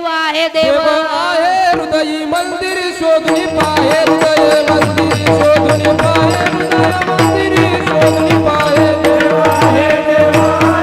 देव आहे देव आहे हृदयी मंदिर शोधून पाहे हृदय मंदिर शोधून पाहे हृदय मंदिर शोधून पाहे देव आहे देव आहे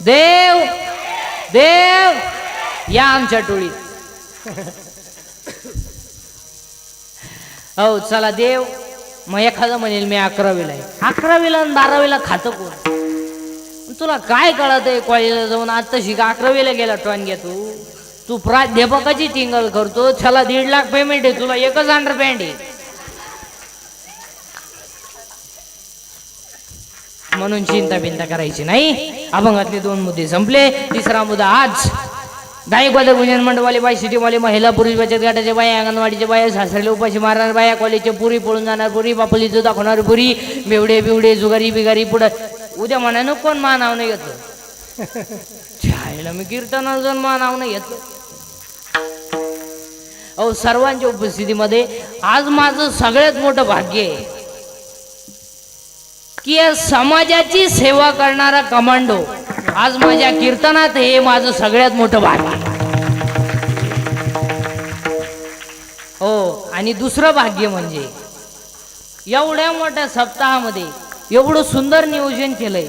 देव देव या आमच्या टोळीत हो चला देव मग एखादं म्हणेल मी 11वीला आहे 11वीला आणि 12वीला खातं कोण तुला काय कळत आहे कॉलेजला जाऊन आता शिका 11वीला गेला टॉन तू प्राध्यापकाची टिंगल करतो त्याला 1.5 लाख पेमेंट आहे तुला एकच अंडरपॅन्ट आहे म्हणून चिंता बिंता करायची नाही अभंगातले 2 मुद्दे संपले तिसरा मुद्दा आज गायकवाद भजन मंडळवाले बाई सिटीवाले महिला पुरुष बचत गटाच्या बाया अंगणवाडीच्या बाया सासऱ्याला उपाशी मारणार बाया कॉलेजच्या पुरी पळून जाणार पुरी बापली जो दाखवणार पुरी बेवडे बिवडे जुगारी बिगारी पुढं उद्या म्हणानं कोण मा नाव नाही घेतलं छायला मी कीर्तनाला जाऊन मा नाव नाही घेतलं अहो सर्वांच्या उपस्थितीमध्ये आज माझं सगळ्यात मोठं भाग्य आहे की या समाजाची सेवा करणारा कमांडो आज माझ्या कीर्तनात हे माझं सगळ्यात मोठं भाग्य हो आणि दुसरं भाग्य म्हणजे एवढ्या मोठ्या सप्ताहामध्ये एवढं सुंदर नियोजन केलंय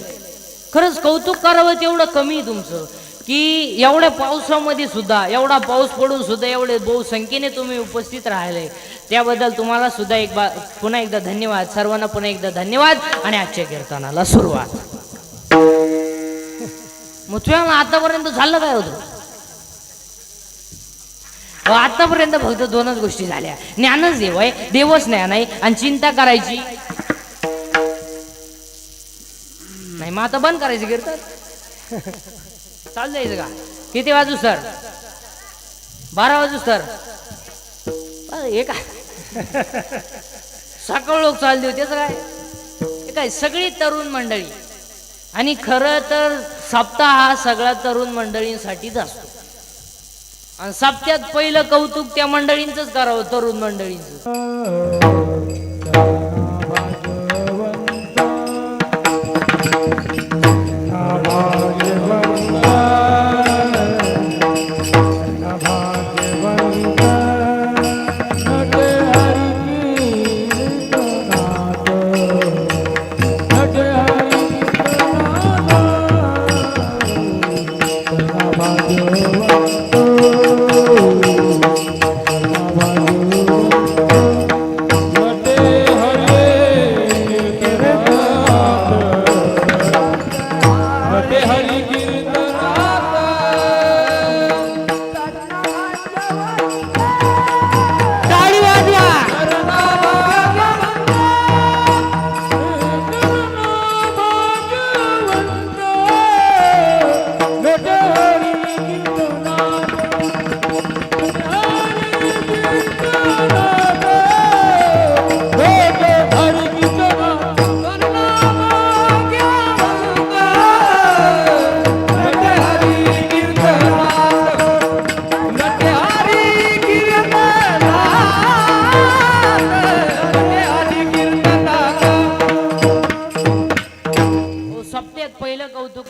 खरंच कौतुक करावं तेवढं कमी तुमचं की एवढ्या पावसामध्ये सुद्धा एवढा पाऊस पडून सुद्धा एवढे बहुसंख्येने तुम्ही उपस्थित राहिले त्याबद्दल तुम्हाला सुद्धा पुन्हा एकदा धन्यवाद सर्वांना पुन्हा एकदा धन्यवाद आणि आजच्या कीर्तनाला सुरुवात मग तुला आतापर्यंत झालं काय होतं आतापर्यंत फक्त 2च गोष्टी झाल्या ज्ञानच देव आहे देवच ज्ञान आहे आणि चिंता करायची नाही मग आता बंद करायचं कीर्तन चाल जायचं का किती वाजू सर 12 वाजू सर हे काय सकाळ लोक चालले होते काय हे काय सगळी तरुण मंडळी आणि खरं तर सप्ताह हा सगळ्या तरुण मंडळींसाठीच असतो आणि सप्त्यात पहिलं कौतुक त्या मंडळींचंच करावं तरुण मंडळींचं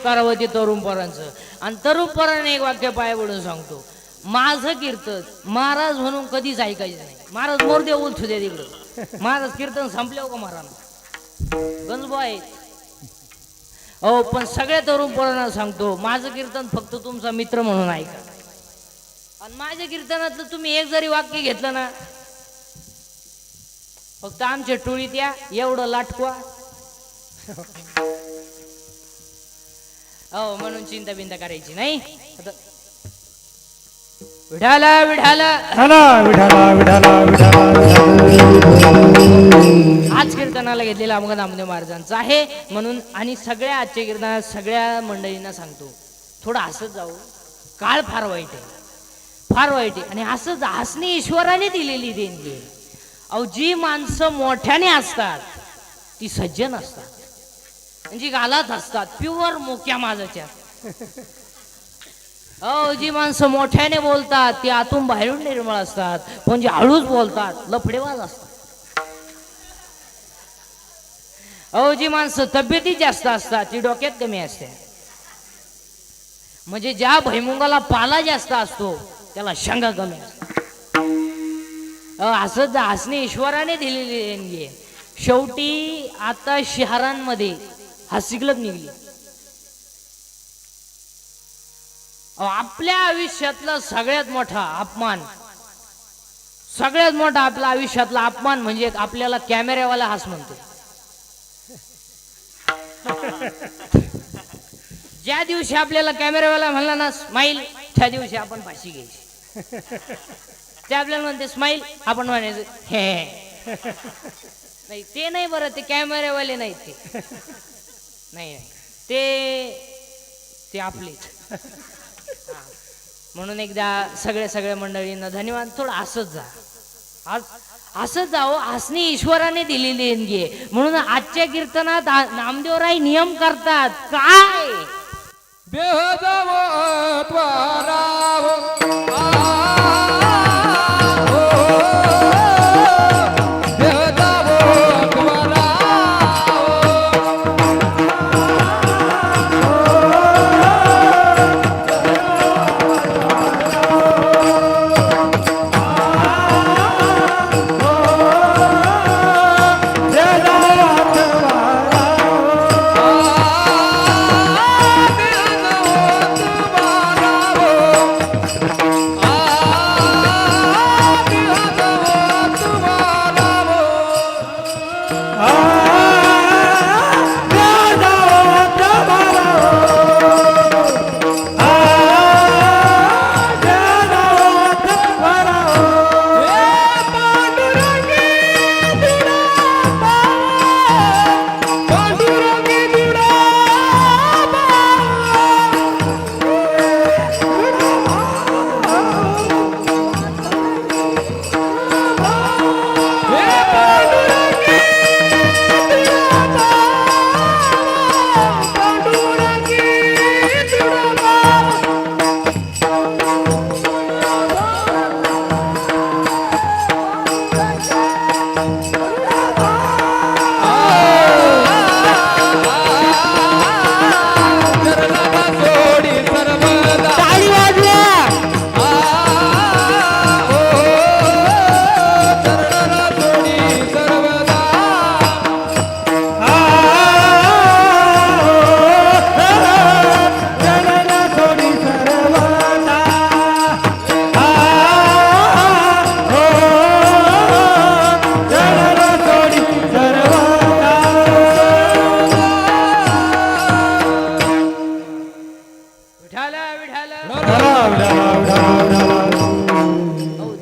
करावं ते तरुण पोरांचं आणि तरुण पोरांनी एक वाक्य पाय पडून सांगतो माझं कीर्तन महाराज म्हणून कधीच ऐकायचं नाही महाराज मोरदे उलथू दे तिकडं महाराज कीर्तन संपल्यावर का महाराज गंजबाई हो पण सगळ्या तरुण पोरांना सांगतो माझं कीर्तन फक्त तुमचा मित्र म्हणून ऐका आणि माझ्या कीर्तनातलं तुम्ही एक जरी वाक्य घेतलं ना फक्त आमच्या टोळीत या एवढं लाटकवा हो म्हणून चिंता बिंता करायची नाही विठाला विठाला आज कीर्तनाला घेतलेला अमोघ नामदेव महाराजांचा आहे म्हणून. आणि सगळ्या आजच्या कीर्तनात सगळ्या मंडळींना सांगतो, थोडं हसत जाऊ. काळ फार वाईट आहे, फार वाईट आहे. आणि असंच हसणे ईश्वराने दिलेली देणगी आहे. अहो, जी माणसं मोठ्याने असतात ती सज्जन असतात, जी गालात असतात प्युअर मोक्या माझ्याच्या. अहो, जी माणसं मोठ्याने बोलतात ती आतून बाहेरून निर्मळ असतात, पण जी हळूच बोलतात लफडेबाज असतात. अहो, जी माणसं तब्येती जास्त असतात ती डोक्यात कमी असते. म्हणजे ज्या भैमुंगाला पाला जास्त असतो त्याला शेंगा कमी असतो. असंच हसणे ईश्वराने दिलेली देणगी आहे. शेवटी आता शहरांमध्ये हसिगलत निघली. आपल्या आयुष्यातला सगळ्यात मोठा अपमान, सगळ्यात मोठा आपल्या आयुष्यातला अपमान म्हणजे आपल्याला कॅमेऱ्यावाला हास म्हणतो. ज्या दिवशी आपल्याला कॅमेरावाला म्हणला ना स्माईल, त्या दिवशी आपण फाशी घ्यायची. ते आपल्याला म्हणते स्माईल, आपण म्हणायचं हे. नाही ते नाही बरं, ते कॅमेरावाले नाही, ते नाही ते आपलेच. म्हणून एकदा सगळ्या मंडळींना धन्यवाद. थोडं हसत जा, आज असंच जावं. हसणे ईश्वराने दिलेली देणगी आहे. म्हणून आजच्या कीर्तनात नामदेवराय नियम करतात काय, देह जावो त्वारावो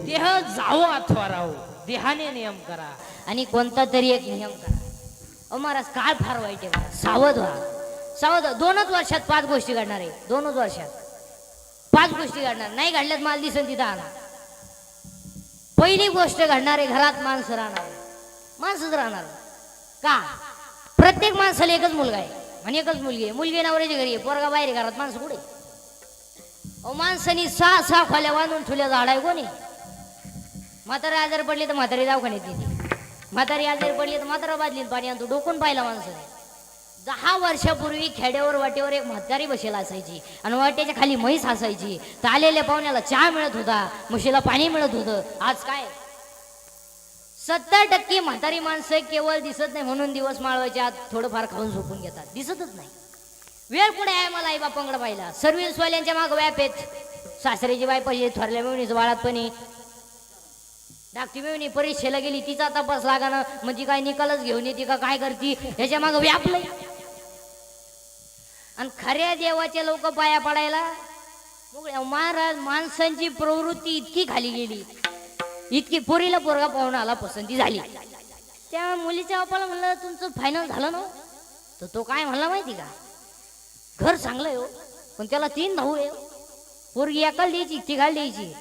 देह जावो त्वारावो देहाने नियम करा आणि कोणता तरी एक नियम करा. अहो महाराज, काळ फार वाईट आहे. सावध व्हा, सावध. 2च वर्षात 5 गोष्टी घडणार आहे. 2च वर्षात 5 गोष्टी घडणार. नाही घडल्यात माल दिसन तिथं आणा. पहिली गोष्ट घडणार आहे, घरात माणसं राहणार. माणसंच राहणार का? प्रत्येक माणसाला एकच मुलगा आहे आणि एकच मुलगी आहे. मुलगी नवऱ्याच्या घरी आहे, पोरगा बाहेर, घरात माणसं कुठे? अहो माणसानी 6 खोल्या बांधून ठेवल्या. झाड आहे कोणी? म्हातारी आजारी पडली तर म्हातारी दवाखान्यात येते. म्हातारी आजारी पडली तर म्हातारा बादलीत पाणी आणतो. डोकून पाहिला माणसाने. 10 वर्षापूर्वी खेड्यावर वाटेवर एक म्हातारी बसेला असायची आणि वाटेच्या खाली म्हैस असायची. तर आलेल्या पाहुण्याला चहा मिळत होता, म्हशीला पाणी मिळत होतं. आज काय 70% म्हातारी माणसं केवळ दिसत नाही म्हणून दिवस माळवायच्या आत थोडंफार खाऊन झोपून घेतात. दिसतच नाही. वेळ पुढे आहे मला आई बापांकडे पाहिला. सर्व्हिसवाल्यांच्या माग व्याप आहेत. सासऱ्याची बाय पाहिजे, थोरल्या मिळणीच बाळातपणी धाकटी मिळणी परीक्षेला गेली, तिचा तपास लागाना म्हणजे काय निकालच घेऊन येते का काय करते ह्याच्या माग व्यापलंय. आणि खऱ्या देवाचे लोक पाया पडायला महाराज माणसांची प्रवृत्ती इतकी खाली गेली, इतकी पोरीला पोरगा पाहुणा आला पसंती झाली. त्या मुलीच्या बापाला म्हणलं तुमचं फायनल झालं ना, तर तो काय म्हणला माहिती का, घर चांगलं आहे हो, पण त्याला 3 भाऊ आहे, पोरगी एकाला द्यायची तिघाला द्यायची.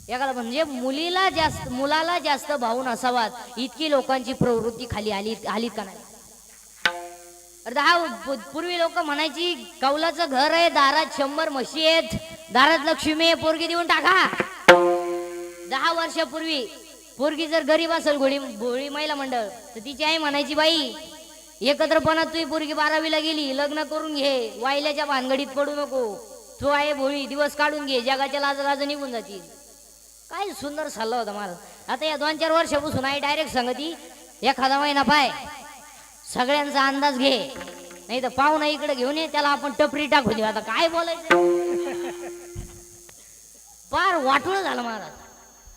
एकाला म्हणजे मुलाला जास्त भाऊ नसावात, इतकी लोकांची प्रवृत्ती खाली आली का नाही. पूर्वी लोक म्हणायची कौलाचं घर आहे, दारात 100 म्हशी आहेत, दारात लक्ष्मी आहे, पोरगी देऊन टाका. 10 वर्षापूर्वी पोरगी जर गरीब असेल, भोळी महिला मंडळ, तर तिची आई म्हणायची बाई एकत्रपणात तुझी पोरगी 12वीला गेली, लग्न करून घे, वायल्याच्या भानगडीत पडू नको, तू आहे भोळी, दिवस काढून घे, जगाच्या लाज निघून जातील. काय सुंदर सल्ला होता मला. आता या 2-4 वर्षापासून आई डायरेक्ट सांगती एखादा महिना पाय, सगळ्यांचा अंदाज घे, नाही तर पाहुणा इकडे घेऊन ये, त्याला आपण टपरी टाकू दे. आता काय बोलायचं, फार वाटोळ झालं महाराज.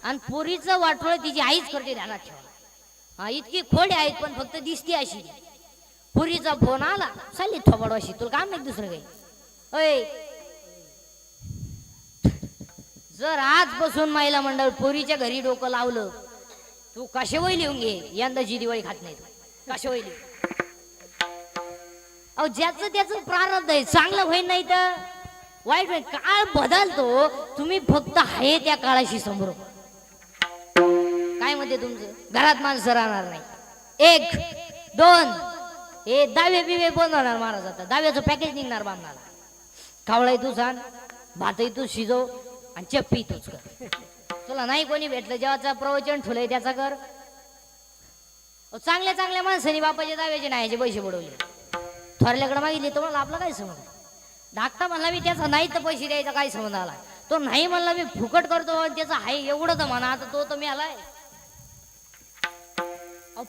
आणि पोरीचं वाटोळ तिची आईच करते, ध्यानात ठेवा. हा, इतकी खोडे आहेत पण फक्त दिसते अशी. पुरीचा फोन आला, चालली थोबाडवाशी, तुला काम नाही दुसरं काही. अय, जर आजपासून महिला मंडळ पोरीच्या घरी डोकं लावलं, तू काशेवही लिहून घे, यंदाची दिवाळी खात नाही तू, काशेवही लिहून. अहो, ज्याचं त्याचं प्रारब्ध आहे, चांगलं होईल नाही तर वाईट होईल. काळ बदलतो, तुम्ही फक्त आहे त्या काळाशी समोर. काय म्हणते तुमचं, घरात माणसं राहणार नाही. 1, 2 हे दावे बिवे बंद होणार महाराज. आता दाव्याचं पॅकेज निघणार बामणाला. कावळाही तू सांग, भातही तू शिजव, आणि चप्पी तूच कर. तुला नाही कोणी भेटलं, जेव्हाचा प्रवचन ठुलंय त्याचा कर. चांगल्या चांगल्या माणसांनी बापाच्या दाव्याचे नाहीचे पैसे बुडवले, थोरल्याकडे मागितले, तुम्हाला आपला काय समज. धाकटा म्हणला मी त्याचा नाही तर पैसे द्यायचा काय समज आला, तो नाही म्हणला मी फुकट करतो, त्याचा आहे एवढं तर म्हणा. आता तो तर मी आलाय.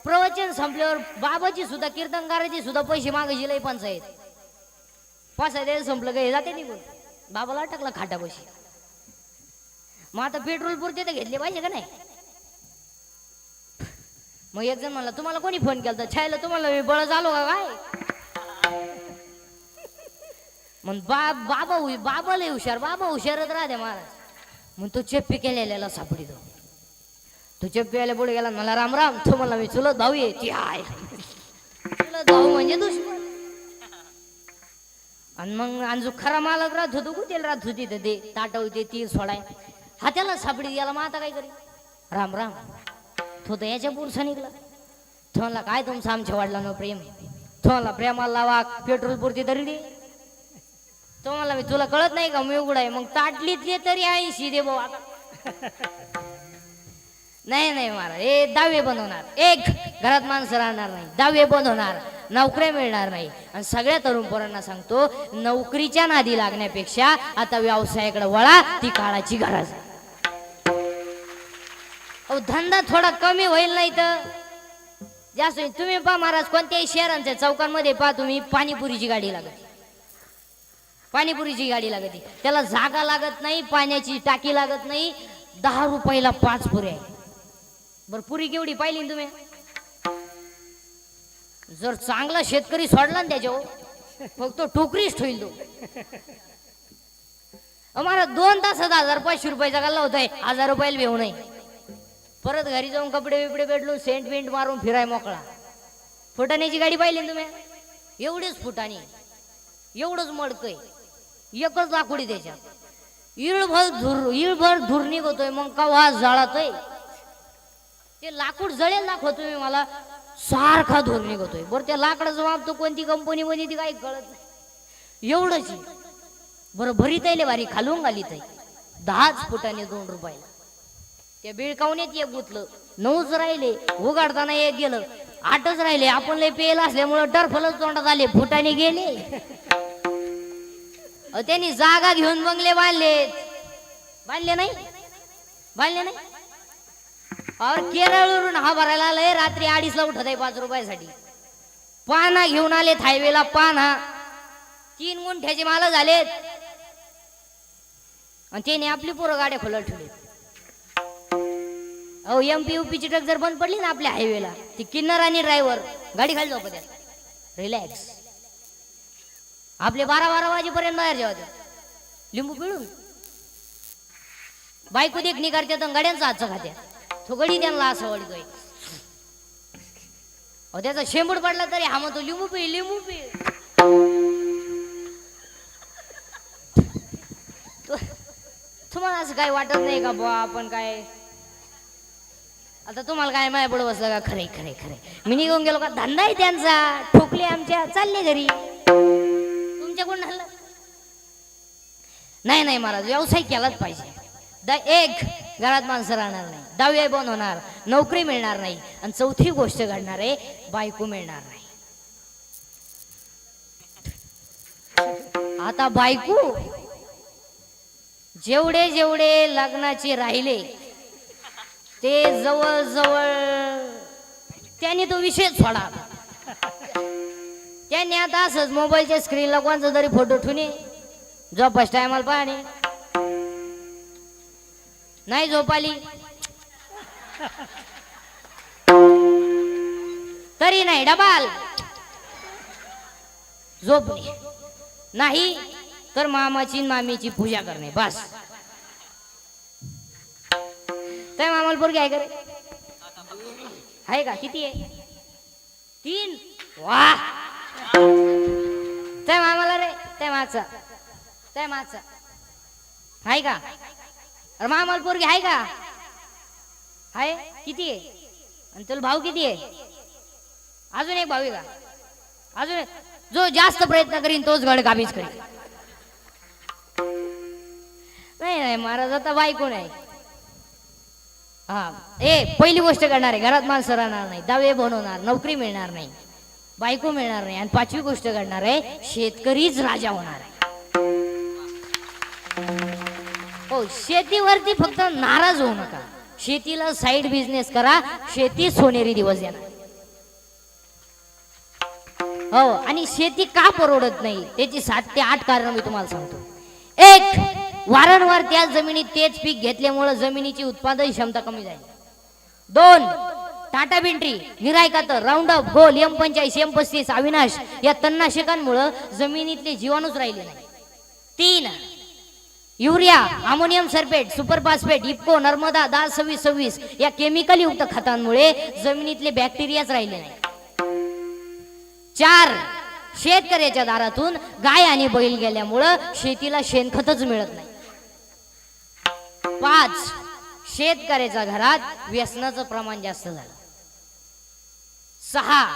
प्रवचन संपल्यावर बाबाची सुद्धा, कीर्तनकाराची सुद्धा पैसे मागायची लई पंचायत. 5 द्यायला संपलं काय जाते निघून, बाबाला टाकला खाटापाशी. मग आता पेट्रोल पुरते तर घेतले पाहिजे का नाही. मग एक जण म्हणला तुम्हाला कोणी फोन केला, छायला तुम्हाला मी बळ झालो का काय. मग बाबा लय हुशार, बाबा हुशारच राहते महाराज. मग तो चप्पी केलेला सापडी, तो चप्पी आल्या पुढे गेला, मला राम राम. तो म्हणला मी चुलत भाऊ आहे. ती आहे चुलत भाऊ म्हणजे दुश्मन. आणि मग अंजू खरा मालक राहत होतो, कुठे राहत होती तर ते ताट होते ती सोडाय, हा त्याला सापडी गेला. मग आता काय करी, राम राम. तो तर याच्या पुरसा निघला. तो म्हणला काय तुमचं आमच्या वडिलांना प्रेम, तो म्हणला प्रेमाला लावा, पेट्रोल पुरती तरी दे. तो म्हणला मी तुला कळत नाही का, मी उघड आहे. मग ताटलीतले तरी 80 दे भाऊ. आता नाही महाराज, हे दावे बंद होणार. 1, घरात माणसं राहणार नाही, दावे बंद होणार, नोकऱ्या मिळणार नाही. आणि सगळ्या तरुण पोरांना सांगतो, नोकरीच्या नादी लागण्यापेक्षा आता व्यवसायाकडे वळा, ती काळाची गरज आहे. अहो, धंदा थोडा कमी होईल नाही तर जास्त. तुम्ही पहा महाराज, कोणत्याही शहरांच्या चौकांमध्ये पहा तुम्ही, पाणीपुरीची गाडी लागते, पाणीपुरीची गाडी लागते. त्याला जागा लागत नाही, पाण्याची टाकी लागत नाही, 10 रुपयाला 5 पुऱ्या आहे. बरं पुरी केवढी पाहिली तुम्ही. जर चांगला शेतकरी सोडला ना त्याच्यावर, फक्त टोकरीच ठेवईल तो. आम्हाला 2 तासात 1500 रुपयाचा गल्ला होतोय, 1000 रुपयाला भेऊ नाही. परत घरी जाऊन कपडे बिपडे बेडलून सेंट पेंट मारून फिराय मोकळा. फुटाण्याची गाडी पाहिली ना तुम्ही, एवढीच फुटाणी, एवढंच मडकय, एकच लाकुडी त्याच्यात, इळभर धूर निघतोय. मग कवा जाळतोय ते लाकूड, जळेल दाखव तुम्ही मला, सारखा धूर निघतोय. बरं त्या लाकडाचं माप तो कोणती कंपनी मध्ये ती काही कळत नाही, एवढंच. बरं भरीत आहे भारी, खालून घालीत आहे. 10 फुटाने 2 रुपयाला. त्या बिळकावण्यात एक गुतलं, 9च राहिले, उघडताना एक गेलं, 8च राहिले. आपण लय पेल असल्यामुळं डरफलच तोंडात आले, फुटाने गेले. त्यांनी जागा घेऊन बंगले बांधले नाही. और केरळवरून हा भरायला आलाय, रात्री 2:30ला उठत आहे 5 रुपयासाठी. पाना घेऊन आले हायवेला, पाना 3 गुंठ्याचे माल झालेत. आणि त्याने आपली पोरं गाड्या खोलत ठेवले. अहो, MP UP ट्रक जर बंद पडली ना आपल्या हायवेला, ती किन्नर आणि ड्रायव्हर गाडी खाली झोपत रिलॅक्स. आपले 12 वाजेपर्यंत बाहेर जेवत. लिंबू पिळून बायको देखणी करते तर गड्यांचा हातचं खात्या तो गडी त्यांना असं वळतोय. त्याचा शेंबूड पडला तरी हा म्हणतो लिंबू पिळ लिंबू पिळ. तुम्हाला असं काही वाटत नाही का बुवा आपण काय आता तुम्हाला काय माया पुढे बसलं का खरे खरे खरे मी निघून गेलो का धंदा आहे त्यांचा ठोकले आमच्या चालले घरी तुमच्याकडून झालं नाही नाही महाराज व्यवसाय केलाच पाहिजे. एक घरात माणसं राहणार नाही, दहावी बंद होणार, नोकरी मिळणार नाही आणि चौथी गोष्ट घडणार आहे बायको मिळणार नाही. आता बायको जेवढे जेवढे लग्नाचे राहिले ते जवळ जवळ त्यांनी तो विषय सोडा. त्यांनी आता असंच मोबाईलच्या स्क्रीनला कोणता तरी फोटो ठेवणे झोपास टायमाला पाहणे नाही झोप आली तरी नाही डबाल झोपणे नाही तर मामाची मामीची पूजा करणे बस. त्या मामाला पोरगी आहे का रे? आहे का? किती आहे? 3. वा त्या मामाला रे त्या मागचा आहे का? अरे मामाला पोरगी आहे का? आहे. किती आहे? आणि तुला भाऊ किती आहे? अजून एक भाऊ आहे का? अजून एक जो जास्त प्रयत्न करीन तोच गड काबीज करीन. नाही नाही महाराज आता बायको नाही. हा पहिली गोष्ट करणार आहे घरात माणसं राहणार नाही, दहावे बनवणार, नोकरी मिळणार नाही, बायको मिळणार नाही आणि 5वी गोष्ट करणार आहे शेतकरीच राजा होणार आहे. हो शेतीवरती फक्त नाराज होऊ नका, शेतीला साईड बिझनेस करा, शेती सोनेरी दिवस येणार. हो आणि शेती का परवडत नाही त्याची 7 ते 8 कारण मी तुम्हाला सांगतो. 1 वारंवार त्याच जमिनीत तेच पीक घेतल्यामुळे जमिनीची उत्पादन क्षमता कमी झाली. 2 टाटा बिंट्री, निरायकातर, राऊंडअप, गोल, M45, M35, अविनाश या तणनाशकांमुळे जमिनीतले जीवाणूच राहिले नाही. 3 urea, ammonium sulphate, super phosphate, IFFCO, Narmada, दाल 2626 या केमिकल युक्त खतांमुळे जमिनीतले बॅक्टेरियाच राहिले नाही. 4 शेतकऱ्याच्या दारातून गाय आणि बैल गेल्यामुळं शेतीला शेणखतच मिळत नाही. 5 शेतकऱ्याच्या घरात व्यसनाचं प्रमाण जास्त झालं. 6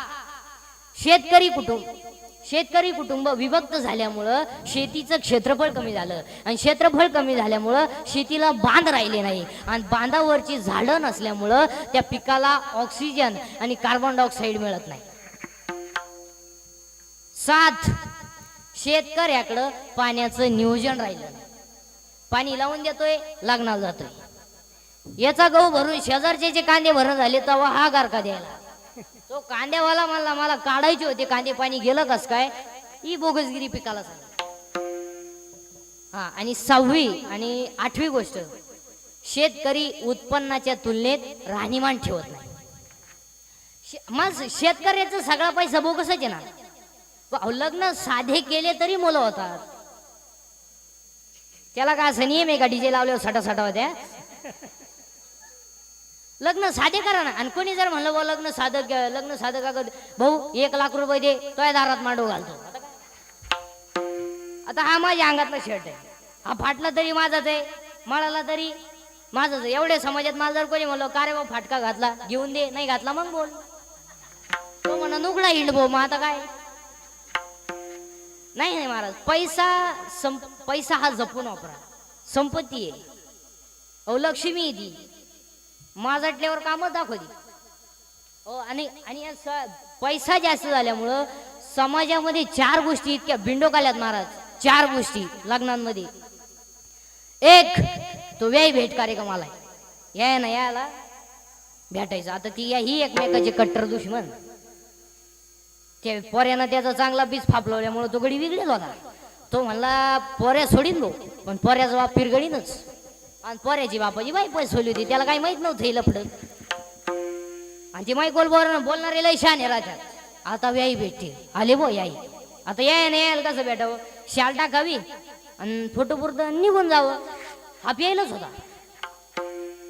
शेतकरी कुटुंब विभक्त झाल्यामुळं शेतीचं क्षेत्रफळ कमी झालं आणि क्षेत्रफळ कमी झाल्यामुळं शेतीला बांध राहिले नाही आणि बांधावरची झाडं नसल्यामुळं त्या पिकाला ऑक्सिजन आणि कार्बन डायऑक्साईड मिळत नाही. 7 शेतकऱ्याकडं पाण्याचं नियोजन राहिलं नाही. पाणी लावून देतोय, लग्नाला जातोय. याचा गहू भरून शेजारचे जे कांदे भरण झाले तेव्हा हा गारका द्यायला. तो कांद्यावाला म्हणला मला काढायचे होते कांदे, पाणी गेलं कस काय? ही बोगसगिरी पिकाला सांग. हा आणि 6वी आणि 8वी गोष्ट शेतकरी उत्पन्नाच्या तुलनेत राहणीमान ठेवत नाही. मग शेतकऱ्याचा सगळा पैसा बोगसच आहे ना. लग्न साधे केले तरी मुलं होतात. त्याला काय असं नियम आहे का डीजे लावल्यावर साठा होत्या? लग्न साधे करा ना. आणि कोणी जर म्हणलं लग्न साधं का भाऊ 1 लाख रुपये दे तो दारात मांडव घालतो. आता हा माझ्या अंगातला शर्ट आहे, हा फाटला तरी माझाच आहे, मळाला तरी माझाच आहे. एवढ्या समाजात मला जर कोणी म्हणलं का रे बा फाटका घातला घेऊन दे, नाही घातला मग बोल. तो म्हणा नुकडा हिंड भाऊ. मग आता काय? नाही महाराज पैसा हा जपून वापरा. संपत्ती आहे, अहो लक्ष्मी आहे ती. माझटल्यावर कामच दाखवली. हो आणि पैसा जास्त झाल्यामुळं समाजामध्ये 4 गोष्टी इतक्या बिंडोक आल्यात महाराज. 4 गोष्टी लग्नांमध्ये. 1 तो व्यय भेट कार्यक्रमाला यायला भेटायचं. आता ती ही एकमेकाचे कट्टर दुश्मन. त्या पोऱ्यानं त्याचा चांगला बीज फापलवल्यामुळे तो गडी वेगळीच होता. तो म्हणला पोऱ्या सोडीन भाऊ, पण पोऱ्याचा बाप पिरगडीनच. आणि पोऱ्याची बापाची बाई पैसे सोडली होती, त्याला काही माहित नव्हतं लफड. आणि ती माई बोलणारे लय शाने राहतात. आता व्याई भेटते आले बो याई. आता याय नाही यायला कसं भेटावं? शाल टाकावी आणि फोटो पुरतं निघून जावं. हा प्यायलाच होता.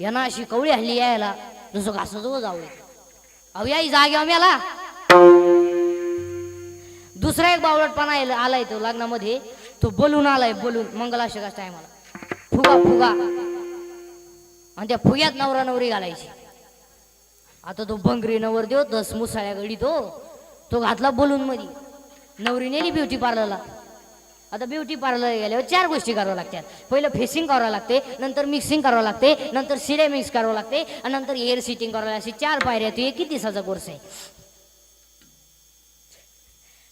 यांना अशी कवळी हल्ली यायला जसं घासच जाऊ. अहो याई जाग्या मेला. दुसरा एक बावळटपणा आलाय तो लग्नामध्ये. तो बलून आलाय, बलून मंगलाष्टकाच्या टायमाला फुगा फुगा, आणि त्या फुग्यात नवरा नवरी घालायची. आता तो बंगरी नवर देव 10 मुसाळ्या गडी तो घातला बलून मध्ये. नवरी नेली ब्युटी पार्लरला. आता ब्युटी पार्लर गेल्यावर 4 गोष्टी कराव्या लागतात. पहिलं फेसिंग करावं लागते, नंतर मिक्सिंग करावं लागते, नंतर सिरे मिक्स करावं लागते, आणि नंतर हेअर सिटिंग करावं लागते. 4 पायऱ्या. तू किती दिवसाचा कोर्स आहे.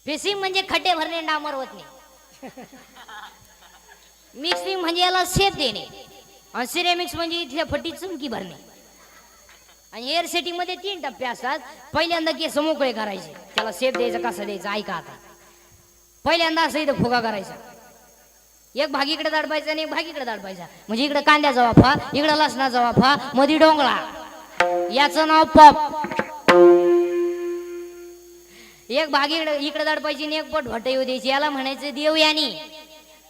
फेसिंग म्हणजे खड्डे भरणे, डांबर वतणे. मिक्सिंग म्हणजे याला शेप देणे, आणि सिरेमिक्स म्हणजे इथल्या फटी चुमकी भरणे. आणि हेअर सेटिंग मध्ये 3 टप्पे असतात. पहिल्यांदा केस मोकळे करायचे, त्याला शेप द्यायचा. कसा द्यायचा ऐका आता. पहिल्यांदा असं इथं फुगा करायचा. एक भाग इकडे दाडपायचा आणि एक भाग इकडे दाडपायचा. म्हणजे इकडे कांद्याचा वाफा, इकडे लसणाचा वाफा, मध्ये डोंगळा. याचं नाव पॉप. एक भाग इकडे दाडपायची आणि एक पट भट येऊ द्यायची. याला म्हणायचं देवयानी.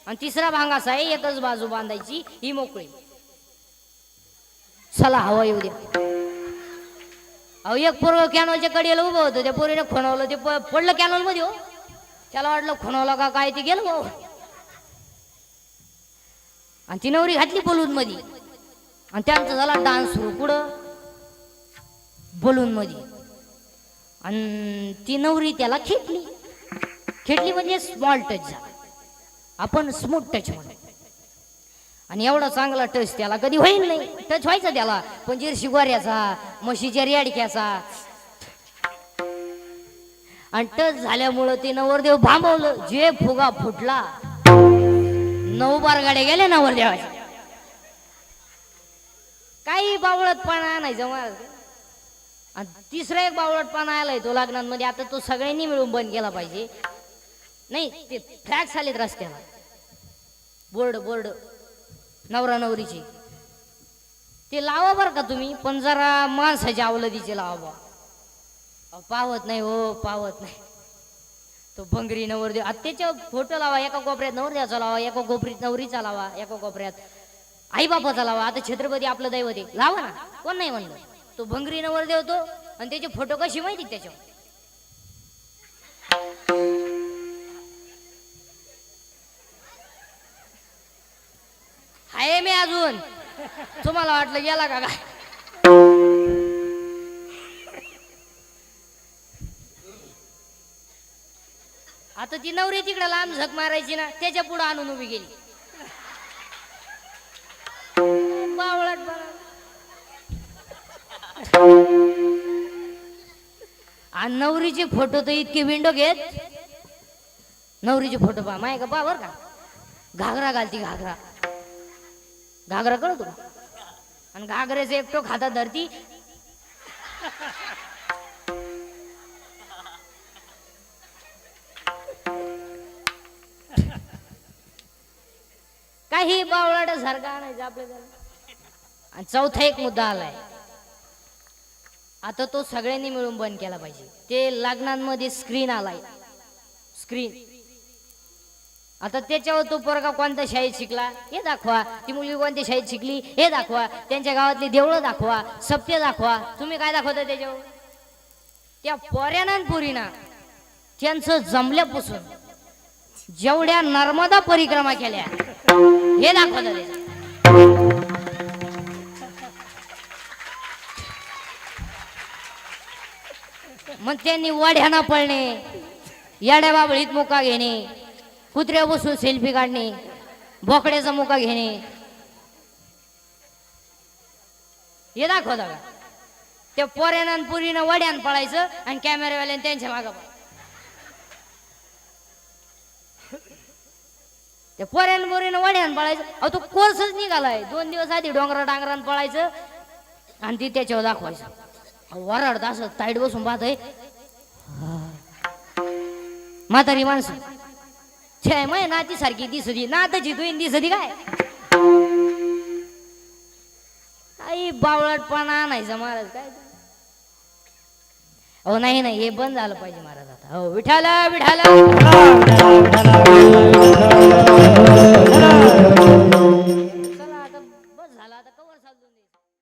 आणि तिसरा भाग असा आहे, एकच बाजू बांधायची, ही मोकळी. चला हवा येऊ द्या. अहो एक पोरग कॅनॉलच्या कडेला उभं होतं. त्या पोरीने खोनवलं, ते पडलं कॅनॉल मध्ये. हो त्याला वाटलं खोनवलं का काय, ते गेलं भाऊ. आणि ती नवरी घातली बलून मध्ये. आणि त्यांचा झाला डान्स सुरू. कुठं बलून मध्ये. आणि ती नवरी त्याला खेटली म्हणजे स्मॉल टच झाला. आपण स्मूथ टच म्हणतो. आणि एवढा चांगला टच त्याला कधी होईल नाही. टच व्हायचा त्याला, पण जर्सी गोऱ्याचा, म्हशीच्या रेडक्याचा. आणि टच झाल्यामुळं ते नवरदेव भांबवलं. जे फुगा फुटला, 9 बार गाड्या गेल्या नवरदेवाच्या. काही बावळटपणा नाही जमा. आणि तिसरा एक बावळटपणा आलाय तो लग्नांमध्ये. आता तो सगळ्यांनी मिळून बंद केला पाहिजे. नाही ते फ्लॅक्स आलेत रस्त्याला, बोर्ड नवरा नवरीचे. ते लावा बर का तुम्ही, पण जरा माणसाच्या अवलदीचे लावा. पावत नाही हो, पावत नाही. तो बंगरी नवरदेव. त्याच्या फोटो लावा. एका कोपऱ्यात नवरदेवाचा लावा, एका कोपऱ्यात नवरीचा लावा, एका कोपऱ्यात आई बापाचा लावा. आता छत्रपती आपलं दैवत आहे, लावा ना, कोण नाही म्हणलं. तो भंगरी नवरदेव तो. आणि त्याचे फोटो कशी माहिती त्याच्यावर. हाय मी अजून. तुम्हाला वाटलं गेला का काय. आता ती नवरी तिकडे लांब झक मारायची ना, त्याच्या पुढे आणून उभी गेली. बावळट बरं. आणि नवरीचे फोटो तर इतके विंडो घेत. नवरीचे फोटो पहा माय का, पहा बर का. घागरा घालती, घागरा कळतो. आणि घागऱ्याचे एकटो खाता धरती. काही बावळाट सारखा नाही आपल्याला. आणि चौथा एक मुद्दा आलाय. आता तो सगळ्यांनी मिळून बंद केला पाहिजे. ते लग्नांमध्ये स्क्रीन आलाय, स्क्रीन. आता त्याच्यावर तो पोरगा कोणत्या शाळेत शिकला हे दाखवा, ती मुलगी कोणत्या शाळेत शिकली हे दाखवा, त्यांच्या गावातली देवळं दाखवा, सप्ते दाखवा. तुम्ही काय दाखवता त्याच्यावर. त्या पोऱ्याना पुरीना त्यांचं जमल्यापासून जेवढ्या नर्मदा परिक्रमा केल्या हे दाखवता त्याच्या. मग त्यांनी वाढ्याना पळणे, याड्या बाबळीत मुका घेणे, कुत्र्या बसून सेल्फी काढणे, बोकड्याचा मुका घेणे हे दाखवता का. त्या पोऱ्यानं पुरीनं वड्यान पळायचं आणि कॅमेरावाल्यानं त्यांच्या मागं. त्या पोऱ्यानं पुरीनं वड्यान पळायचं. अहो तो कोर्सच निघालाय. 2 दिवस आधी डोंगरा डांगरान पळायचं आणि ती त्याच्यावर दाखवायचं. वराडत असं ताईट बसून पाहतय म्हातारी माणसं. छे मै नाती सारखी दिसती, नाताची तू दिसती काय. आई बावळटपणा नाही महाराज काय. हो नाही नाही, हे बंद झालं पाहिजे महाराज आता. हो विठाला विठाला. द्यायचं